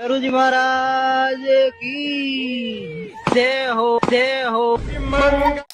गुरु जी महाराज की जय हो।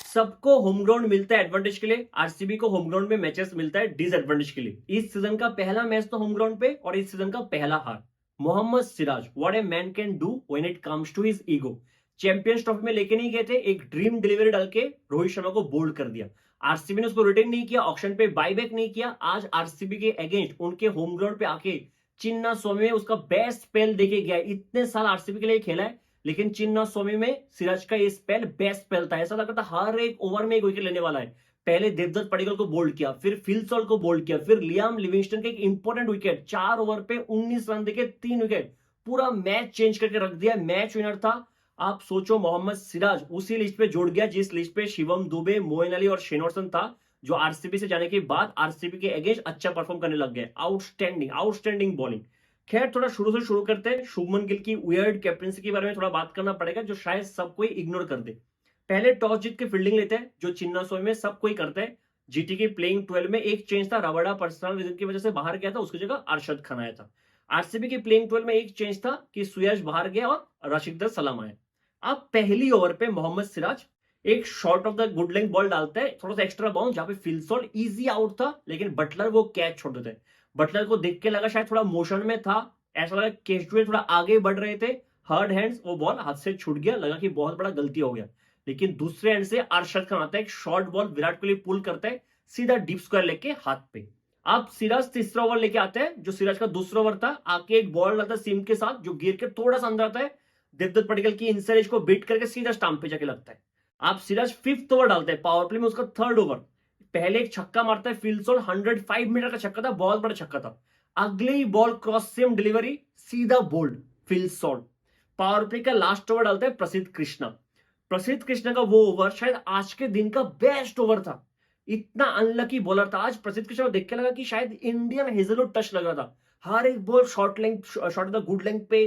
सबको होम ग्राउंड मिलता है एडवांटेज के लिए, आरसीबी को होम ग्राउंड में मैचेस मिलता है डिसएडवांटेज के लिए। इस सीजन का पहला मैच तो होम ग्राउंड पे और इस सीजन का पहला हार। Mohammed Siraj, what a man can do when it comes to his ego. Champions trophy में लेके नहीं गए थे, एक ड्रीम डिलीवरी डाल के रोहित शर्मा को बोल्ड कर दिया। आरसीबी ने उसको रिटेन नहीं किया, ऑक्शन पे बाईबैक नहीं किया। आज आरसीबी के अगेंस्ट उनके होम ग्राउंड पे आके चिन्ना स्वामी में उसका बेस्ट स्पेल देके गया। इतने साल आरसीबी के लिए खेला है, लेकिन चिन्ना स्वामी में सिराज का ये स्पेल बेस्ट स्पेल था। ऐसा लगा था हर एक ओवर में एक विकेट लेने वाला है। पहले देवदत्त पडिक्कल को बोल्ड किया, फिर फिल सॉल्ट को बोल्ड किया, फिर लियाम लिविंगस्टन के एक इंपॉर्टेंट विकेट, 4 ओवर पे 19 रन देके 3 विकेट, पूरा मैच चेंज करके रख दिया। मैच विनर था। आप सोचो, मोहम्मद सिराज उसी लिस्ट पे जोड़ गया जिस लिस्ट पे शिवम दुबे, मोइन अली और शेन वॉटसन था, जो आरसीबी से जाने के बाद आरसीबी के अगेंस्ट अच्छा परफॉर्म करने लग गए। Outstanding bowling. खैर, थोड़ा शुरू से शुरू करते हैं। शुभमन गिल की वियर्ड कैप्टनसी के बारे में थोड़ा बात करना पड़ेगा, जो शायद सब कोई इग्नोर कर दे। पहले टॉस जीत के फील्डिंग लेते हैं, जो चिन्ना स्वामी में सब कोई करता है। जीटी की प्लेइंग 12 में एक चेंज था, रबाडा पर्सनल रीजन की वजह से बाहर गया था, उसकी जगह अरशद खान आया था। आरसीबी की प्लेइंग 12 में एक चेंज था कि सुयश बाहर गया और राशिद सलाम आया। अब पहली ओवर पे मोहम्मद सिराज एक short of the good length ball डालता है, थोड़ा सा एक्स्ट्रा बाउंस, जहां पे फिल सॉल्ट इजी आउट था, लेकिन बटलर वो कैच छोड़ देते हैं। बटलर को देख के लगा शायद थोड़ा मोशन में था, ऐसा लगा केस्टुए थोड़ा आगे बढ़ रहे थे, हर्ड हैंड्स, वो बॉल हाथ से छूट गया, लगा कि बहुत बड़ा गलती हो गया। लेकिन दूसरे एंड से अरशद खान आता है, एक शॉर्ट बॉल विराट कोहली पुल करता है सीधा डीप स्क्वायर लेके हाथ पे। अब सिराज तीसरा ओवर लेके आते हैं, जो सिराज का दूसरा ओवर था। आके एक बॉल डालता है सीम के साथ, जो गिर के थोड़ा सा अंदर आता है, देवदत्त पडिक्कल की इनसाइड एज को बीट करके सीधा स्टंप पे जाके लगता है। आप सिराज फिफ्थ ओवर डालते हैं, पावर प्ले में उसका थर्ड ओवर। पहले एक छक्का मारता है फिल सॉल्ट, 105 मीटर का छक्का था, बहुत बड़ा छक्का था। अगले ही बॉल क्रॉस सेम डिलीवरी, सीधा bowled Phil Salt. Power play का लास्ट ओवर डालता है प्रसिद्ध कृष्णा। प्रसिद्ध कृष्णा का वो ओवर शायद आज के दिन का बेस्ट ओवर था। इतना अनलकी बॉलर था आज। प्रसिद्ध कृष्णा को देख के लगा कि शायद इंडियन हेजलवुड टच लग रहा था। हर एक ball short length, short the good length पे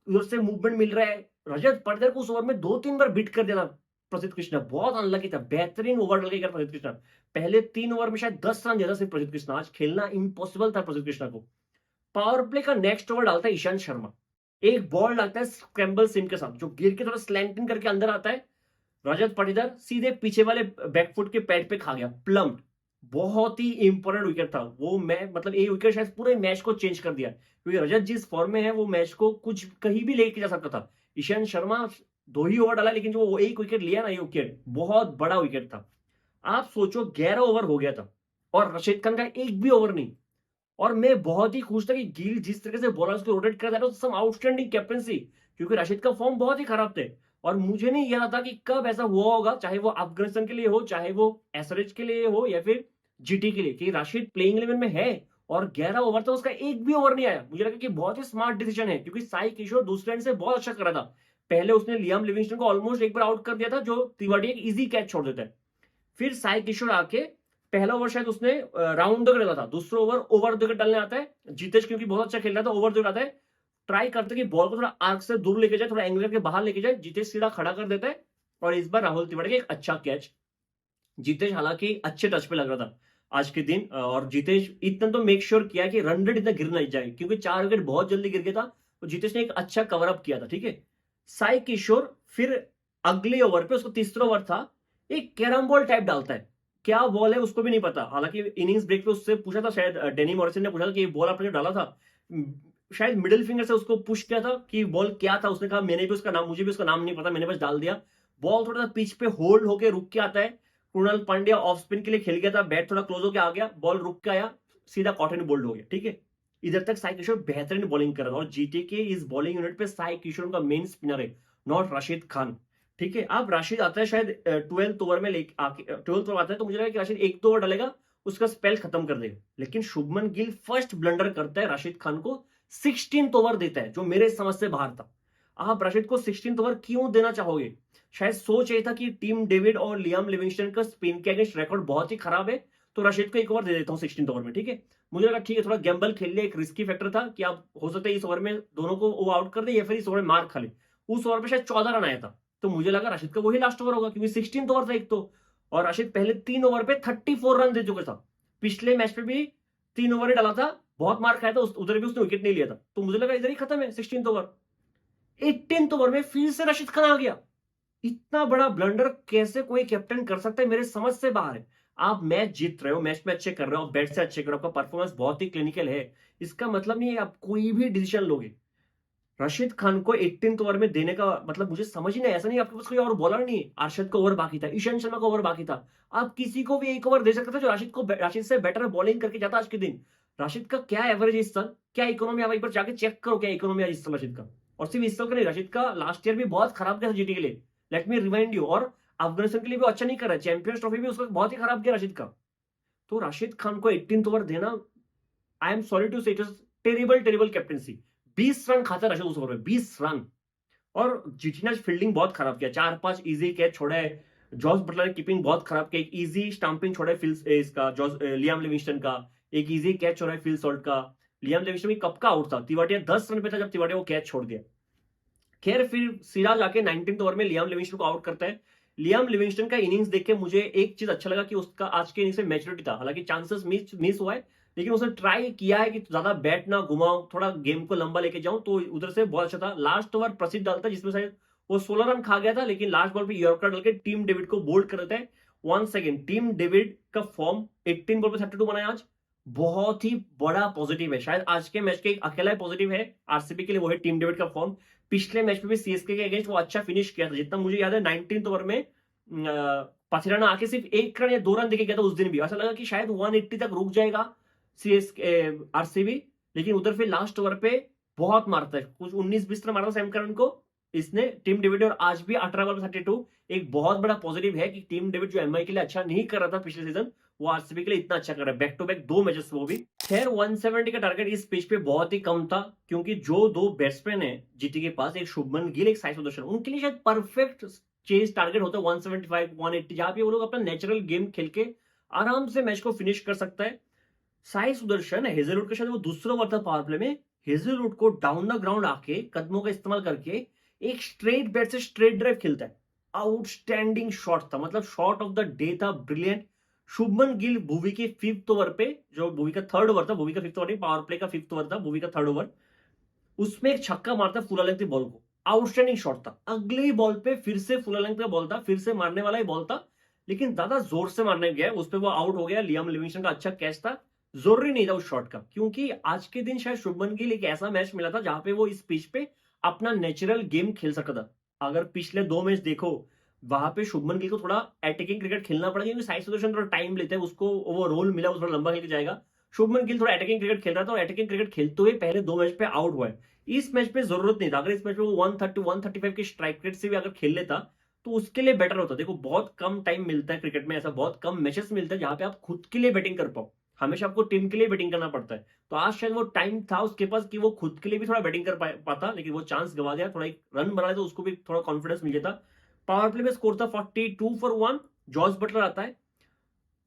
उधर से मूवमेंट मिल रहा है। रजत पाटीदार को उस ओवर में 2-3 बार बीट कर देना प्रसिद्ध कृष्णा, बहुत अनलकी था। बेहतरीन ओवर डाल के प्रसिद्ध कृष्णा, पहले 3 ओवर में शायद 10 रन ज्यादा सिर्फ प्रसिद्ध कृष्णा। आज खेलना इम्पॉसिबल था प्रसिद्ध कृष्णा को। पावर प्ले का नेक्स्ट ओवर डालता है ईशांत शर्मा। एक बॉल डालता है स्क्रैम्बल सिम के साथ, जो गिर के थोड़ा स्लैंटिंग करके अंदर आता है। रजत पाटीदार सीधे पीछे वाले बैकफुट के पैड पे खा गया, प्लम्ड। बहुत ही इंपॉर्टेंट विकेट था वो। मैं मतलब ये विकेट शायद पूरे मैच को चेंज कर दिया, क्योंकि रजत जिस फॉर्म में है वो मैच को कुछ कहीं भी लेके जा सकता था। ईशांत शर्मा 2 ही ओवर डाला, लेकिन जो वो एक विकेट लिया ना, ये विकेट बहुत बड़ा विकेट था। आप सोचो, 11 ओवर हो गया था और रशीद खान का एक भी ओवर नहीं। और मैं बहुत ही खुश था कि गिल जिस तरह से बॉलर्स को रोटेट कर रहा था, सम आउटस्टैंडिंग कैप्टनसी, क्योंकि राशिद का फॉर्म बहुत ही खराब थे। और मुझे नहीं याद था कि कब ऐसा हुआ होगा, चाहे वो अफगानिस्तान के लिए हो, चाहे वो एसआरएच के लिए हो, या फिर जीटी के लिए, कि राशिद प्लेइंग 11 में है और 11 ओवर था, उसका एक भी ओवर नहीं आया। मुझे लगा कि बहुत ही स्मार्ट डिसीजन है, क्योंकि साई किशोर दूसरे एंड से बहुत अच्छा कर रहा था। पहले उसने लियाम लिविंगस्टन को ऑलमोस्ट एक बार आउट कर दिया था, जो तिवारी एक इजी कैच छोड़ देता है। फिर साई किशोर आके पहला ओवर शायद उसने राउंड द डाला था, दूसरा ओवर द डालने आता है। जीतेश क्योंकि बहुत अच्छा खेल रहा था, ओवर द आता है, ट्राई करते कि बॉल को थोड़ा आर्क से दूर लेके जाए, थोड़ा एंगल के बाहर लेके जाए। जीतेश सीधा खड़ा कर देता है और इस बार राहुल तिवारी का एक अच्छा कैच। जीतेश हालांकि अच्छे टच पे लग रहा था आज के दिन, और जीतेश इतना तो मेक श्योर किया कि रन रेट इतना गिर नहीं जाए, क्योंकि 4 विकेट बहुत जल्दी गिर गया था। तो जीतेश ने एक अच्छा कवर अप किया था, ठीक है। साई किशोर फिर अगले ओवर पे, उसको तीसरा ओवर था, एक कैरम बॉल टाइप डालता है। क्या बॉल है उसको भी नहीं पता। हालांकि इनिंग्स ब्रेक पे उससे पूछा था, शायद डेनी मॉरिसन ने पूछा था कि ये बॉल आपने जो डाला था, शायद मिडिल फिंगर से उसको पुश किया था कि बॉल क्या था। उसने कहा मैंने भी उसका नाम, मुझे भी उसका नाम नहीं पता, मैंने बस डाल दिया। बॉल थोड़ा सा पिच पे होल्ड होके रुक के आता है। कृणाल पांड्या ऑफ स्पिन के लिए खेल गया था, बैट थोड़ा क्लोज होकर आ गया, बॉल रुक के आया, सीधा कॉटन बोल्ड हो गया, ठीक है। इधर तक साई किशोर बेहतरीन बॉलिंग कर रहा था, और जीटी के इस बॉलिंग यूनिट पे साई किशोर का मेन स्पिनर है, नॉट राशिद खान, ठीक है। अब राशिद आता है शायद 12th ओवर में, 12th ओवर आता है, तो मुझे लगा कि राशिद 1-2 ओवर डालेगा, उसका स्पेल खत्म कर देगा। लेकिन शुभमन गिल फर्स्ट ब्लंडर करता है, राशिद खान को 16th ओवर देता है, जो मेरे समझ से बाहर था। आप राशिद को 16th ओवर क्यों देना चाहोगे? शायद सोच ये था कि टीम डेविड और लियाम लिविंगस्टन का स्पिन के अगेंस्ट रिकॉर्ड बहुत ही खराब है, तो राशिद को 1 ओवर दे देता हूं 16th ओवर में, ठीक है। मुझे लगा ठीक है, थोड़ा गैम्बल खेल लिया, एक रिस्की फैक्टर था कि आप हो सकता है इस ओवर में दोनों को वो आउट कर दे, या फिर इस ओवर में मार खा ले। उस ओवर पे शायद 14 रन आया था, तो मुझे लगा राशिद का वही लास्ट ओवर होगा, क्योंकि 16th ओवर था एक तो। और राशिद पहले 3 ओवर पे 34 रन दे चुका था। पिछले मैच पे भी 3 ओवर ही डाला था, बहुत मार खाया था, उधर भी उसने विकेट नहीं लिया था, तो मुझे लगा इधर ही खत्म है 16th ओवर। 18 ओवर में फिर से राशिद खान आ गया। इतना बड़ा ब्लंडर कैसे कोई कैप्टन कर सकता है, मेरे समझ से बाहर है। आप मैच जीत रहे हो, मैच में अच्छे कर रहे हो, बैट से अच्छे कर रहे हो, आपका परफॉर्मेंस बहुत ही क्लिनिकल है, इसका मतलब नहीं है आप कोई भी डिसीजन लोगे। रशीद खान को 18 ओवर में देने का मतलब मुझे समझ ही नहीं, ऐसा नहीं आपके पास कोई और बॉलर नहीं है। अर्शद को ओवर बाकी था, ईशांत शर्मा को ओवर बाकी था, आप किसी को भी एक ओवर दे सकते थे जो राशिद से बेटर बॉलिंग करके जाता आज के दिन। राशिद का क्या एवरेज है इस साल, क्या इकोनॉमी, आप एक बार जाके चेक करो क्या इकोनॉमी है इस साल राशिद का। और सिर्फ इस साल का नहीं, राशिद का लास्ट ईयर भी बहुत खराब गया जीटी के लिए, लेट मी रिमाइंड यू। और अफगानिस्तान के लिए भी अच्छा नहीं कर रहा है, चैंपियंस ट्रॉफी भी उसका बहुत ही खराब गया राशिद का। तो राशिद खान को 18 ओवर देना, आई एम सॉरी टू से, it is terrible terrible captaincy. 20 run खाता राशिद उस ओवर में, 20 रन। और जीटी ने फील्डिंग बहुत खराब किया, 4-5 इजी कैच छोड़ा है, जॉस बटलर ने कीपिंग बहुत खराब किया, एक इजी स्टंपिंग छोड़ा है इसका लियाम लिविंगस्टन का, एक इजी कैच छोड़ा है फिल सॉल्ट का। लियाम लिविंगस्टन भी कब का आउट था, तिवाटिया 10 रन पे था जब तिवाटिया वो कैच छोड़ दिया। खैर फिर सिराज आके 19 ओवर में लियाम लिविंगस्टन को आउट करता है। लियाम लिविंगस्टन का इनिंग्स देख के मुझे एक चीज अच्छा लगा कि उसका आज के इनिंग्स में मैच्योरिटी था, हालांकि चांसेस मिस हुआ है, लेकिन उसने ट्राई किया है कि ज्यादा बैट ना घुमाऊं, थोड़ा गेम को लंबा लेके जाऊं, तो उधर से बहुत अच्छा था। लास्ट ओवर प्रसिद्ध डालता है जिसमें शायद वो 16 रन खा गया था, लेकिन लास्ट बॉल पे यॉर्कर डाल के टीम डेविड को बोल्ड कर देता है। वन सेकेंड, टीम डेविड का फॉर्म 18 बॉल पे 32 बनाया आज, बहुत ही बड़ा पॉजिटिव है, शायद आज के मैच के एक अकेला पॉजिटिव है आरसीबी के लिए, वो है टीम डेविड का फॉर्म। पिछले मैच में भी सीएसके के अगेंस्ट वो अच्छा फिनिश किया था, जितना मुझे याद है 19 ओवर में पथिराना आके सिर्फ 1 रन या 2 रन देके गया था। उस दिन भी ऐसा लगा कि शायद 180 तक रुक जाएगा सीएसके आरसीबी, लेकिन उधर फिर लास्ट ओवर पे बहुत मारता है, कुछ 19-20 रन मारता सैम करन को इसने, टीम डेविड। और आज भी 18 बॉल 32, एक बहुत बड़ा पॉजिटिव है कि टीम डेविड जो एमआई के लिए अच्छा नहीं कर रहा था पिछले सीजन, वो आरसीबी के लिए इतना अच्छा कर रहा है, बैक टू बैक 2 मैचेस वो भी। खैर 170 का टारगेट इस पिच पे बहुत ही कम था, क्योंकि जो 2 बैट्समैन है जीटी के पास, एक शुभमन गिल एक साई सुदर्शन, उनके लिए शायद परफेक्ट चेज टारगेट होता है 175 180, जहां पे वो लोग अपना नेचुरल गेम खेल के आराम से मैच को फिनिश कर सकता है। साई सुदर्शन हेजलवुड का शायद वो दूसरा ओवर था पावर प्ले में, हेजलवुड को डाउन द ग्राउंड आके कदमों का इस्तेमाल करके एक स्ट्रेट बैट से स्ट्रेट ड्राइव खेलता है, आउटस्टैंडिंग शॉट था, मतलब शॉट ऑफ द डे था, ब्रिलियंट। शुभमन गिल भुवी के 5th ओवर पे, जो भुवी का 3rd ओवर था, भुवी का 5th ओवर नहीं, पावर प्ले का 5th ओवर था, भुवी का 3rd ओवर, उसमें एक छक्का मारता फुल लेंथ की बॉल को, आउटस्टैंडिंग शॉट था। अगले ही बॉल पे फिर से फुल लेंथ का बॉल था, फिर से मारने वाला ही बॉल था, लेकिन ज्यादा जोर से मारने गया, उस पर वो आउट हो गया। लियाम लिविंगस्टन का अच्छा कैच था, जरूरी नहीं था उस शॉट का, क्योंकि आज के दिन शायद शुभमन गिल एक ऐसा मैच मिला था जहां पे वो इस पिच पे अपना नेचुरल गेम खेल सकता था। अगर पिछले 2 मैच देखो, वहां पे शुभमन गिल को थोड़ा अटैकिंग क्रिकेट खेलना पड़ा, क्योंकि साई सुदर्शन थोड़ा टाइम लेते हैं, उसको वो रोल मिला, वो थोड़ा लंबा खेल के जाएगा। शुभमन गिल थोड़ा अटैकिंग क्रिकेट खेल रहा था, और अटैकिंग क्रिकेट खेलते हुए पहले 2 मैच पे आउट हुआ है। इस मैच पे जरूरत नहीं था, अगर इस मैच में वो 130 135 के स्ट्राइक रेट से भी अगर खेल लेता तो उसके लिए बेटर होता। देखो बहुत कम टाइम मिलता है क्रिकेट में, ऐसा बहुत कम मैचेस मिलता है जहां पे आप खुद के लिए बैटिंग कर पाओ, हमेशा आपको टीम के लिए बैटिंग करना पड़ता है। तो आज शायद वो टाइम था उसके पास कि वो खुद के लिए भी थोड़ा बैटिंग कर पाता, लेकिन वो चांस गवा दिया। थोड़ा एक रन बना तो उसको भी थोड़ा कॉन्फिडेंस मिल जाता। पावर प्ले में स्कोर था 42 फॉर 1, जॉस बटलर आता है।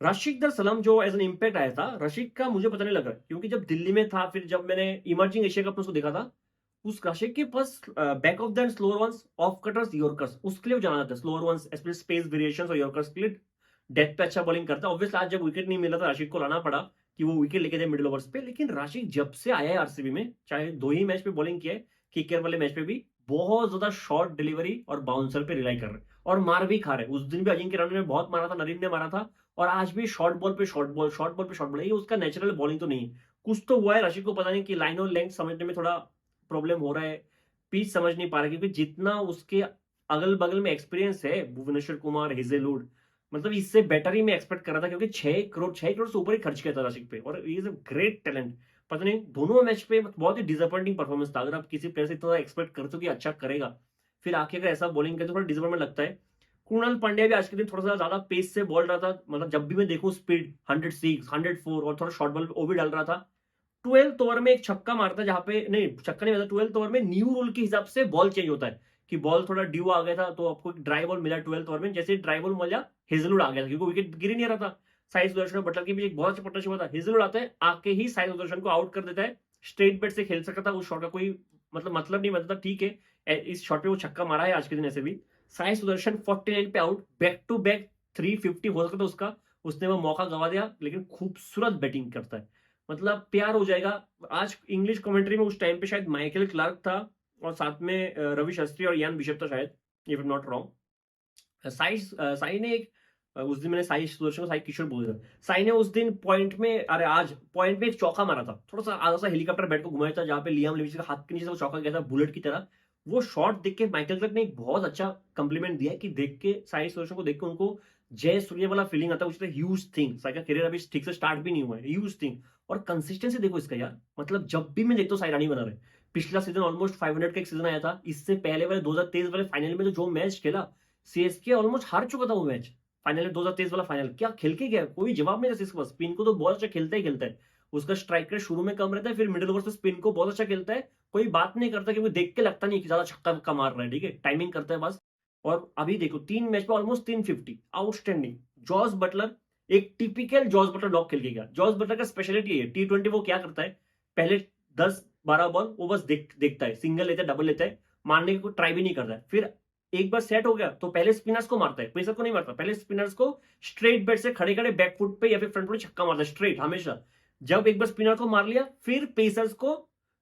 रशीक दर सलाम जो एज एन इम्पैक्ट आया था, रशीक का मुझे पता नहीं लग रहा, क्योंकि जब दिल्ली में था, फिर जब मैंने इमर्जिंग एशिया कप में उसको देखा था, उस रशीक के पास back of the slower ones, off cutters, yorkers, उसके लिए जाना जाता है, स्लोअर वंस स्पेस वेरिएशंस और यॉर्कर्स के लिए डेथ पे अच्छा बॉलिंग करता है। ऑब्वियसली आज जब विकेट नहीं मिला था, राशिद को लाना पड़ा कि वो विकेट लेके दे मिडिल ओवर्स पे, लेकिन राशिद जब से आया है आरसीबी में, चाहे 2 ही मैच पे बॉलिंग किया है, किकर वाले मैच पे भी बहुत ज्यादा शॉर्ट डिलीवरी और बाउंसर पे रिलाई कर रहे हैं, और मार भी खा रहे हैं। उस दिन भी अजिंक्य रहाणे ने बहुत मारा था, नरीन ने मारा था, और आज भी शॉर्ट बॉल पे शॉर्ट बॉल, शॉर्ट बॉल पे शॉर्ट बॉल, ये उसका नेचुरल बॉलिंग तो नहीं है। कुछ तो हुआ है राशिद को, पता नहीं कि लाइन और लेंथ समझने में थोड़ा प्रॉब्लम हो रहा है, पिच समझ नहीं पा रहा, क्योंकि जितना उसके अगल बगल में एक्सपीरियंस है, भुवनेश्वर कुमार, हेजलवुड, मतलब इससे बेटर ही मैं एक्सपेक्ट कर रहा था, क्योंकि 6 करोड़ से ऊपर ही खर्च किया था राशिद पे, और इज अ ग्रेट टैलेंट। पता नहीं दोनों मैच पे बहुत ही डिसअपॉइंटिंग परफॉर्मेंस था। अगर आप किसी प्लेयर से इतना एक्सपेक्ट करते हो कि अच्छा करेगा, फिर आके अगर ऐसा बॉलिंग करे तो थोड़ा डिसअपॉइंटमेंट लगता है। कुणाल पांड्या भी आज के दिन थोड़ा सा ज्यादा पेस से बॉल रहा था, मतलब जब भी मैं देखूं स्पीड 106 104, और थोड़ा शॉर्ट बॉल वो भी डाल रहा था। 12th ओवर में एक छक्का मारता है, जहां पे नहीं छक्का नहीं मारता, 12th ओवर में न्यू रूल के हिसाब से बॉल चेंज होता है, कि बॉल थोड़ा ड्यू आ गया था तो आपको एक ड्राई बॉल मिला 12th ओवर में, जैसे ड्राई बॉल मिला हेजलवुड आ गया था, क्योंकि विकेट गिर ही नहीं रहा था। साई सुदर्शन बटलर के बीच एक बहुत अच्छा पार्टनरशिप हुआ था, हेजलवुड आता है, आके ही साई सुदर्शन को आउट कर देता है। स्ट्रेट बैट से खेल सकता था, उस शॉट का कोई मतलब नहीं बनता था, ठीक है इस शॉट पे वो छक्का मारा है आज के दिन ऐसे भी। साई सुदर्शन 49 पे आउट, बैक टू बैक 350 हो सकता था उसका, उसने वो मौका गवा दिया, लेकिन खूबसूरत बैटिंग करता है, मतलब प्यार हो जाएगा। आज इंग्लिश कमेंट्री में उस टाइम पे शायद माइकल क्लार्क था, और साथ में रवि शास्त्री और यान बिशप था शायद, इफ नॉट रॉन्ग। साई ने एक उस दिन मैंने साई सुदर्शन को साई किशोर बोल दिया। साई ने उस दिन पॉइंट में, अरे आज पॉइंट में एक चौका मारा था, थोड़ा सा आधा सा हेलीकॉप्टर बैट को घुमाया था, जहां पे लियाम लिविंगस्टन का हाथ के नीचे से वो चौका गया था बुलेट की तरह। वो शॉट देख के माइकल क्लार्क ने एक बहुत अच्छा कंप्लीमेंट दिया कि देख के साई सुदर्शन को देख के उनको जय सूर्य वाला फीलिंग आता है, which is a huge thing। Sai का करियर अभी ठीक से स्टार्ट भी नहीं हुआ है, ह्यूज थिंग। और कंसिस्टेंसी देखो इसका यार, मतलब जब भी मैं देखता हूँ साई रानी बना रहे। पिछला सीजन ऑलमोस्ट 500 का एक सीजन आया था, इससे पहले वाले 2023 वाले फाइनल में जो मैच खेला, सीएसके ऑलमोस्ट हार चुका था वो मैच। फाइनल में 2023 वाला फाइनल क्या खेल के गया, कोई जवाब नहीं था इसके पास। स्पिन को तो बहुत अच्छा खेलता ही खेलता है, उसका स्ट्राइक रेट शुरू में कम रहता है, फिर मिडिल ओवर से स्पिन को बहुत अच्छा खेलता है, कोई बात नहीं करता, क्योंकि देख के लगता नहीं कि ज्यादा छक्का वक्का मार रहा है, ठीक है, टाइमिंग करता है बस। और अभी देखो 3 मैच में ऑलमोस्ट 350, आउटस्टैंडिंग। जॉस बटलर एक टिपिकल जॉस बटलर लॉक खेल के गया। जॉस बटलर का स्पेशलिटी है T20, वो क्या करता है, पहले 10-12 बॉल वो बस देखता है, सिंगल लेता है, डबल लेता है, मारने की कोई ट्राई भी नहीं करता है। फिर एक बार सेट हो गया तो पहले स्पिनर्स को मारता है, पेसर को नहीं मारता। पहले स्पिनर्स को स्ट्रेट बैट से खड़े खड़े बैक फुट पे या फिर फ्रंट फुट छक्का मारता है, स्ट्रेट हमेशा। जब एक बार स्पिनर को मार लिया, फिर पेसर्स को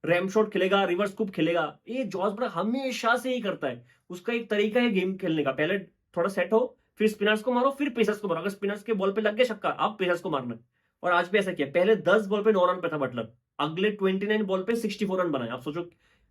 रैम शॉट खेलेगा, रिवर्स स्कूप खेलेगा। ये जॉस बटलर हमेशा से ही करता है, उसका एक तरीका है गेम खेलने का। पहले थोड़ा सेट हो, फिर स्पिनर्स को मारो, फिर पेसर्स को मारो। अगर स्पिनर्स के बॉल पे लग गया छक्का, अब पेसर्स को मारना है। और आज भी ऐसा किया, पहले 10 बॉल पे 9 रन पे था बटलर, अगले 29 बॉल पे 64 रन बनाए। आप सोचो,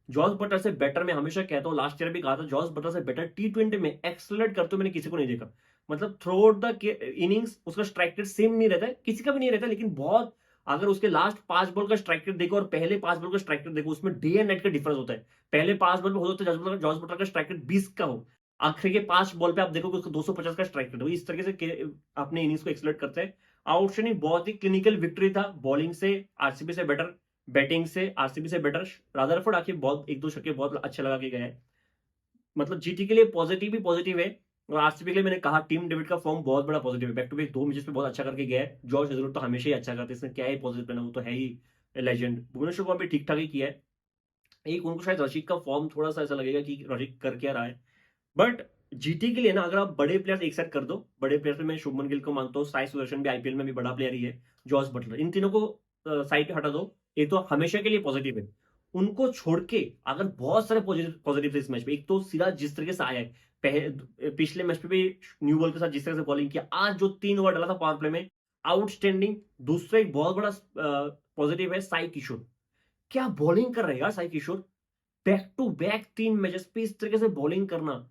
जॉस बटलर से बेटर, मैं हमेशा कहता हूं, लास्ट ईयर भी कहा था, जॉस बटलर से बेटर T20 में एक्सलेट करते हुए मैंने किसी को नहीं देखा। मतलब थ्रू आउट द इनिंग्स उसका स्ट्राइक रेट सेम नहीं रहता है, किसी का भी नहीं रहता, लेकिन बहुत, अगर उसके लास्ट 5 बॉल का स्ट्राइक रेट देखो और पहले 5 बॉल का स्ट्राइक रेट देखो, उसमें डे एंड नाइट का डिफरेंस होता है। पहले 5 बॉल पे हो सकता है जॉस बटलर का स्ट्राइक रेट 20 का हो, आखिरी के 5 बॉल पे आप देखो उसको 250 का स्ट्राइक रेट हो। इस तरीके से अपने इनिंग्स को एक्सलेट करते हैं। आउटस्टैंडिंग, बहुत ही क्लिनिकल विक्ट्री था, बॉलिंग से आरसीबी से बेटर, बैटिंग से आरसीबी से बेटर। रादरफोर्ड आके बहुत 1-2 छक्के बहुत अच्छे लगा के गए हैं। मतलब जीटी के लिए पॉजिटिव ही पॉजिटिव है, और आरसीबी के लिए मैंने कहा टीम डेविड का फॉर्म बहुत बड़ा पॉजिटिव है। बैक टू बैक 2 मैचेस पे बहुत अच्छा करके गया है। जॉर्ज हेजलवुड तो हमेशा ही अच्छा करते हैं, इसमें क्या है पॉजिटिव करना, वो तो है ही लेजेंड। भुवनेश्वर कुमार भी ठीक ठाक ही किया है। एक उनको शायद रशीद का फॉर्म थोड़ा सा ऐसा लगेगा कि रशीद कर क्या रहा है, बट जीटी के लिए ना, अगर आप बड़े प्लेयर्स एक साथ कर दो, बड़े प्लेयर्स में मैं शुभमन गिल को मानता हूँ, साई सुदर्शन भी आईपीएल में भी बड़ा प्लेयर ही है, जॉस बटलर, इन तीनों को साइड पे हटा दो, ये तो हमेशा के लिए पॉजिटिव है। उनको छोड़ के अगर बहुत सारे पॉजिटिव थे इस मैच में, एक तो सिराज जिस तरीके से आया है, पिछले मैच पे भी न्यू बॉल के साथ जिस तरह से बॉलिंग किया, आज जो 3 ओवर डाला था पावर प्ले में, आउटस्टैंडिंग। दूसरा एक बहुत बड़ा पॉजिटिव है साई किशोर, क्या बॉलिंग कर रहे हैं यार साई किशोर, बैक टू बैक 3 मैचेस पे इस तरीके से बॉलिंग करना,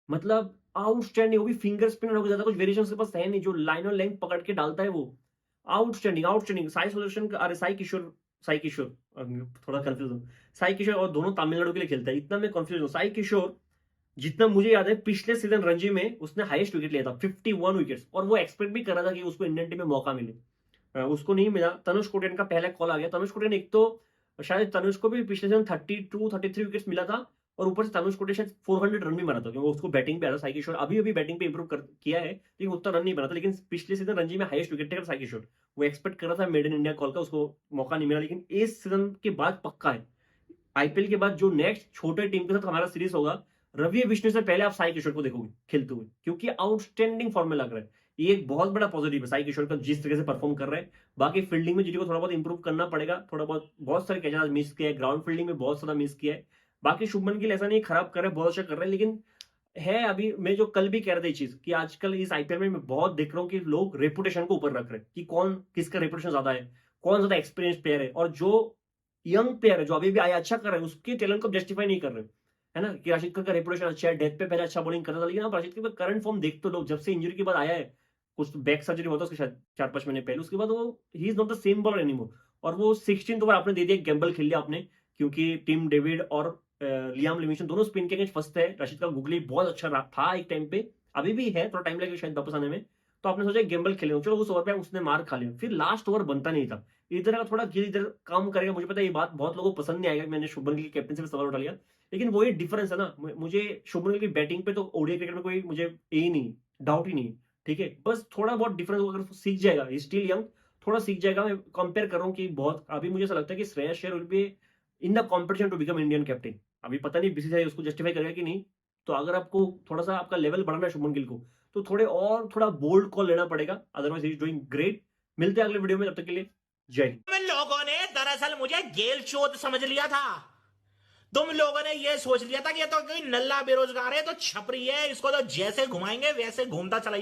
मतलब आउटस्टैंडिंग। वो भी फिंगर स्पिनर होकर, ज्यादा कुछ वेरिएशन उसके पास है नहीं, जो लाइन और लेंथ पकड़ के डालता है वो, आउटस्टैंडिंग आउटस्टैंडिंग। साई सुदर्शन का, अरे साई किशोर थोड़ा कंफ्यूज हूँ। साई किशोर और दोनों तमिलनाडु के लिए खेलता है, इतना मैं कंफ्यूज हूँ। साई किशोर, जितना मुझे याद है पिछले सीजन रणजी में उसने हाईएस्ट विकेट लिया था 51 विकेट्स, और वो एक्सपेक्ट भी कर रहा था कि उसको इंडियन टीम में मौका मिले, उसको नहीं मिला। तनुष कोटियन का पहला कॉल आ गया। तनुष कोटियन, एक तो शायद तनुष को भी पिछले सीजन 32-33 विकेट्स मिला था, और ऊपर से तनुष कोटियन शायद 400 रन भी मारा था, क्योंकि उसको बैटिंग पे आया था। साई किशोर अभी बैटिंग पे इंप्रूव किया है, लेकिन उतना रन नहीं बना था। लेकिन पिछले सीजन रणजी में हाईएस्ट विकेट टेकर साई किशोर, वो एक्सपेक्ट कर रहा था मेड इन इंडिया कॉल का, उसको मौका नहीं मिला। लेकिन इस सीजन के बाद पक्का है, आईपीएल के बाद जो नेक्स्ट छोटे टीम के साथ हमारा सीरीज होगा, रवि विष्णु से पहले आप साई किशोर को देखोगे खेलते हुए, क्योंकि आउटस्टैंडिंग फॉर्म में लग रहा है। ये एक बहुत बड़ा पॉजिटिव है साई किशोर का, जिस तरह से परफॉर्म कर रहे हैं। बाकी फील्डिंग में जीटी को थोड़ा बहुत इंप्रूव करना पड़ेगा, थोड़ा बहुत सारे कैचेस मिस किया है, ग्राउंड फील्डिंग में बहुत सारा मिस किया है। बाकी शुभमन गिल ऐसा नहीं खराब कर रहे हैं, बहुत अच्छा कर रहे हैं, लेकिन है अभी, मैं जो कल भी कह रहा था ये चीज, कि आजकल इस आईपीएल में मैं बहुत देख रहा हूँ कि लोग रेपुटेशन को ऊपर रख रहे हैं, कि कौन किसका रेपुटेशन ज्यादा है, कौन ज्यादा एक्सपीरियंस प्लेयर है, और जो यंग प्लेयर है जो अभी भी आया अच्छा कर रहा है, उसके टैलेंट को जस्टिफाई नहीं कर रहे, है ना। कि राशिद खान का रेपुटेशन अच्छा है, डेथ पे पहले अच्छा बॉलिंग कर रहा था, लेकिन अब राशिद खान का करंट फॉर्म देख तो लोग, जब से इंजरी के बाद आया है, कुछ बैक सर्जरी होता है उसके शायद 4-5 महीने पहले, उसके बाद वो he is not the same bowler anymore. और वो 16 ओवर आपने दे दिया, गैम्बल खेल लिया आपने, क्योंकि टीम डेविड और लियाम लिविंगस्टन दोनों स्पिन के अगेंस्ट फंसते हैं। राशिद का गुगली बहुत अच्छा था एक टाइम पे, अभी भी है, थोड़ा टाइम लगेगा शायद वापस आने में। तो आपने सोचा गैम्बल खेले, चलो उस ओवर पे उसने मार खा लिया, फिर लास्ट ओवर बनता नहीं था। इधर का थोड़ा गिल इधर काम करेगा, मुझे पता है ये बात बहुत लोगों को पसंद नहीं आएगा, मैंने शुभमन गिल की कैप्टन से सवाल उठा लिया, लेकिन वो ये डिफरेंस है ना। मुझे शुभमन गिल की बैटिंग पे तो ओडीआई क्रिकेट में कोई मुझे यही नहीं, डाउट ही नहीं, ठीक है। बस थोड़ा बहुत डिफरेंस अगर सीख जाएगा, स्टिल यंग, थोड़ा सीख जाएगा। मैं कंपेयर कर रहा हूँ कि बहुत, अभी मुझे ऐसा लगता है कि Shreyas Iyer will be in the competition to become Indian captain. अभी पता नहीं बीसीसीआई उसको जस्टिफाई करेगा कि नहीं। तो अगर आपको थोड़ा सा आपका लेवल बढ़ाना है शुभमन गिल को, तो थोड़ा बोल्ड कॉल लेना पड़ेगा, otherwise he is doing great. मिलते हैं अगले वीडियो में, तब तक के लिए जय हिंद। में लोगों ने दरअसल मुझे गेल चोद समझ लिया था। तुम लोगों ने ये सोच लिया था कि ये तो कोई नल्ला बेरोजगार है, तो छपरी है, इसको तो जैसे घुमाएंगे वैसे घूमता चला